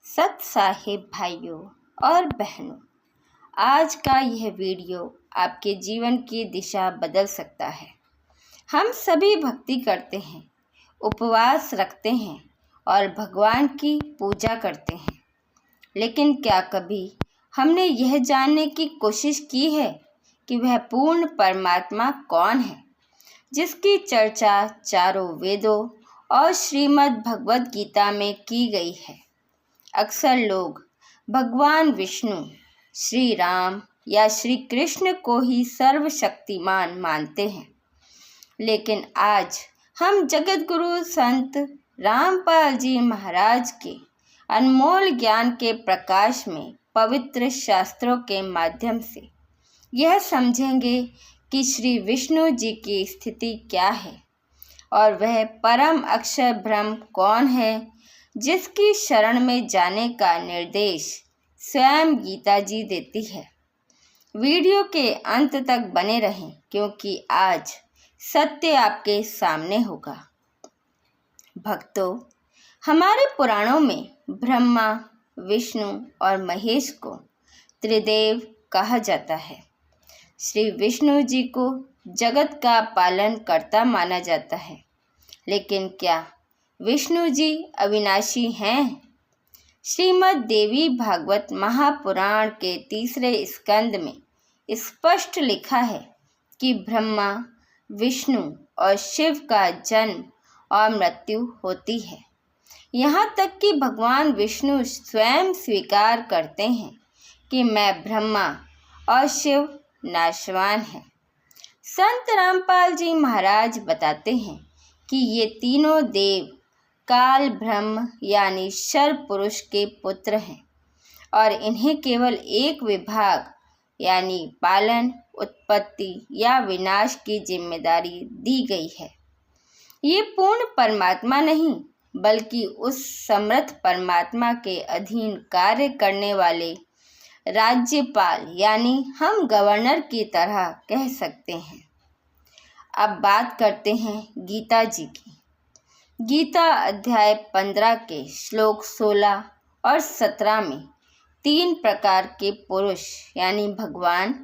सत साहिब भाइयों और बहनों, आज का यह वीडियो आपके जीवन की दिशा बदल सकता है। हम सभी भक्ति करते हैं, उपवास रखते हैं और भगवान की पूजा करते हैं, लेकिन क्या कभी हमने यह जानने की कोशिश की है कि वह पूर्ण परमात्मा कौन है, जिसकी चर्चा चारों वेदों और श्रीमद् भगवद गीता में की गई है। अक्सर लोग भगवान विष्णु, श्री राम या श्री कृष्ण को ही सर्वशक्तिमान मानते हैं, लेकिन आज हम जगत गुरु संत रामपाल जी महाराज के अनमोल ज्ञान के प्रकाश में पवित्र शास्त्रों के माध्यम से यह समझेंगे कि श्री विष्णु जी की स्थिति क्या है और वह परम अक्षर ब्रह्म कौन है, जिसकी शरण में जाने का निर्देश स्वयं गीता जी देती है। वीडियो के अंत तक बने रहें, क्योंकि आज सत्य आपके सामने होगा। भक्तों, हमारे पुराणों में ब्रह्मा, विष्णु और महेश को त्रिदेव कहा जाता है। श्री विष्णु जी को जगत का पालन करता माना जाता है, लेकिन क्या विष्णु जी अविनाशी हैं? श्रीमद् देवी भागवत महापुराण के 3 स्कंद में स्पष्ट लिखा है कि ब्रह्मा, विष्णु और शिव का जन्म और मृत्यु होती है। यहाँ तक कि भगवान विष्णु स्वयं स्वीकार करते हैं कि मैं ब्रह्मा और शिव नाशवान हैं। संत रामपाल जी महाराज बताते हैं कि ये तीनों देव काल ब्रह्म यानी शर पुरुष के पुत्र हैं और इन्हें केवल एक विभाग यानी पालन, उत्पत्ति या विनाश की जिम्मेदारी दी गई है। ये पूर्ण परमात्मा नहीं, बल्कि उस समर्थ परमात्मा के अधीन कार्य करने वाले राज्यपाल यानी हम गवर्नर की तरह कह सकते हैं। अब बात करते हैं गीता जी की। गीता अध्याय 15 के श्लोक 16 और 17 में 3 प्रकार के पुरुष यानी भगवान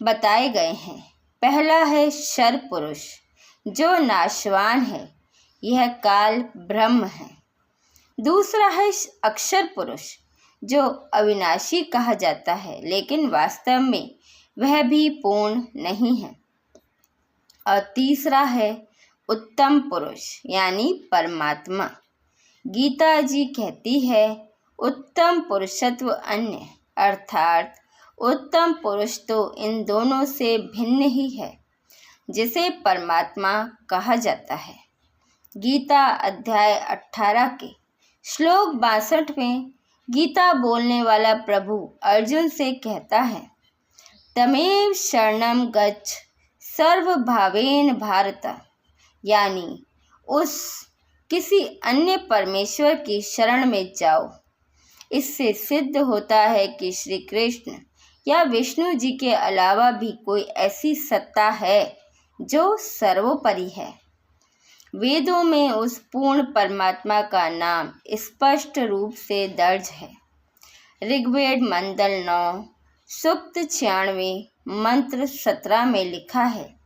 बताए गए हैं। पहला है शर पुरुष, जो नाशवान है, यह काल ब्रह्म है। दूसरा है अक्षर पुरुष, जो अविनाशी कहा जाता है, लेकिन वास्तव में वह भी पूर्ण नहीं है। और तीसरा है उत्तम पुरुष यानी परमात्मा। गीता जी कहती है, उत्तम पुरुषत्व अन्य, अर्थात उत्तम पुरुष तो इन दोनों से भिन्न ही है, जिसे परमात्मा कहा जाता है। गीता अध्याय 18 के श्लोक 62 में गीता बोलने वाला प्रभु अर्जुन से कहता है, तमेव शरणम गच्छ सर्वभावेन भारत, यानी उस किसी अन्य परमेश्वर की शरण में जाओ। इससे सिद्ध होता है कि श्री कृष्ण या विष्णु जी के अलावा भी कोई ऐसी सत्ता है जो सर्वोपरि है। वेदों में उस पूर्ण परमात्मा का नाम स्पष्ट रूप से दर्ज है। ऋग्वेद मंडल 9 सूक्त 96 मंत्र 17 में लिखा है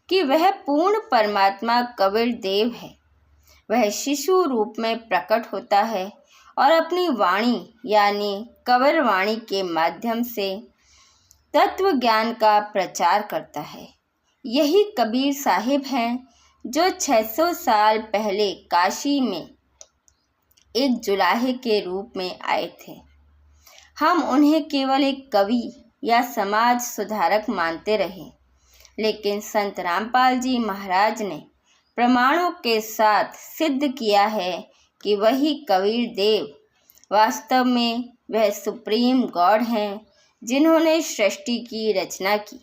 कि वह पूर्ण परमात्मा कबीर देव है। वह शिशु रूप में प्रकट होता है और अपनी वाणी यानी कबीर वाणी के माध्यम से तत्व ज्ञान का प्रचार करता है। यही कबीर साहिब हैं जो 600 साल पहले काशी में एक जुलाहे के रूप में आए थे। हम उन्हें केवल एक कवि या समाज सुधारक मानते रहे, लेकिन संत रामपाल जी महाराज ने प्रमाणों के साथ सिद्ध किया है कि वही कबीर देव वास्तव में वह सुप्रीम गॉड हैं जिन्होंने सृष्टि की रचना की।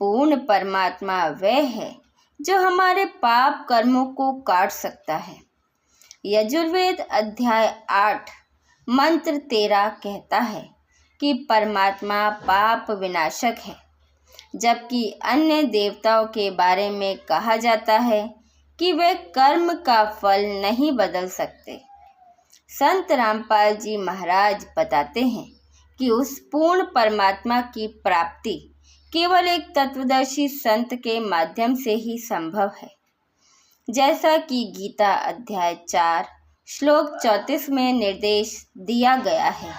पूर्ण परमात्मा वह है जो हमारे पाप कर्मों को काट सकता है। यजुर्वेद अध्याय 8 मंत्र 13 कहता है कि परमात्मा पाप विनाशक है, जबकि अन्य देवताओं के बारे में कहा जाता है कि वे कर्म का फल नहीं बदल सकते। संत रामपाल जी महाराज बताते हैं कि उस पूर्ण परमात्मा की प्राप्ति केवल एक तत्वदर्शी संत के माध्यम से ही संभव है। जैसा कि गीता अध्याय 4 श्लोक 34 में निर्देश दिया गया है।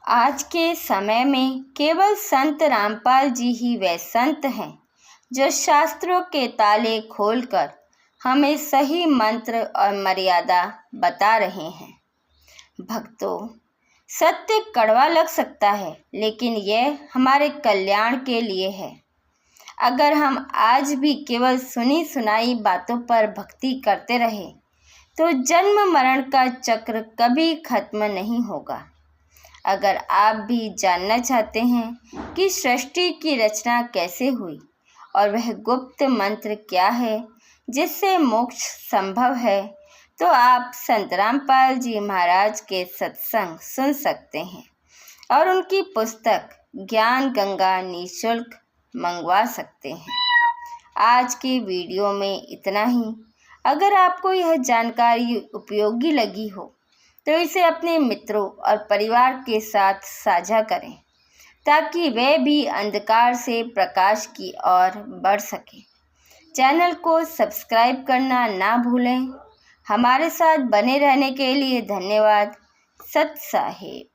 आज के समय में केवल संत रामपाल जी ही वे संत हैं जो शास्त्रों के ताले खोलकर हमें सही मंत्र और मर्यादा बता रहे हैं। भक्तों, सत्य कड़वा लग सकता है, लेकिन यह हमारे कल्याण के लिए है। अगर हम आज भी केवल सुनी सुनाई बातों पर भक्ति करते रहे तो जन्म मरण का चक्र कभी खत्म नहीं होगा। अगर आप भी जानना चाहते हैं कि सृष्टि की रचना कैसे हुई और वह गुप्त मंत्र क्या है जिससे मोक्ष संभव है, तो आप संत रामपाल जी महाराज के सत्संग सुन सकते हैं और उनकी पुस्तक ज्ञान गंगा निःशुल्क मंगवा सकते हैं। आज के वीडियो में इतना ही। अगर आपको यह जानकारी उपयोगी लगी हो तो इसे अपने मित्रों और परिवार के साथ साझा करें ताकि वे भी अंधकार से प्रकाश की ओर बढ़ सकें। चैनल को सब्सक्राइब करना ना भूलें। हमारे साथ बने रहने के लिए धन्यवाद। सत साहिब।